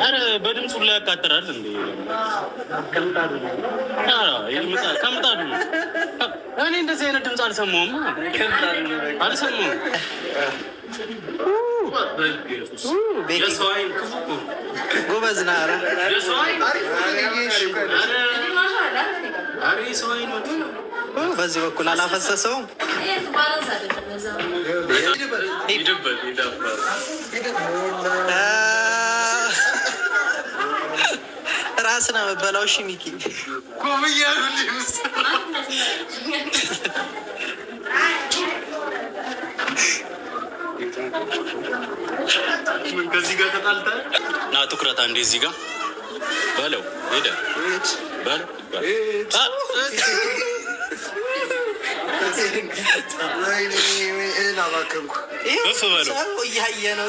አረ በድምፁ ላይ ያቃጥራል እንዴ? ከምጣዱ እኔ እንደዚህ አይነት ድምፅ አልሰማሁም። ጎበዝ ነህ። በዚህ በኩል አላፈሰሰውም። ራስን መበላው። እሺ ሚኪ ከዚህ ጋር ተጣልተህ ና ትኩረት አንዴ እዚህ ጋር በለው ሄደ በለው እያየ ነው።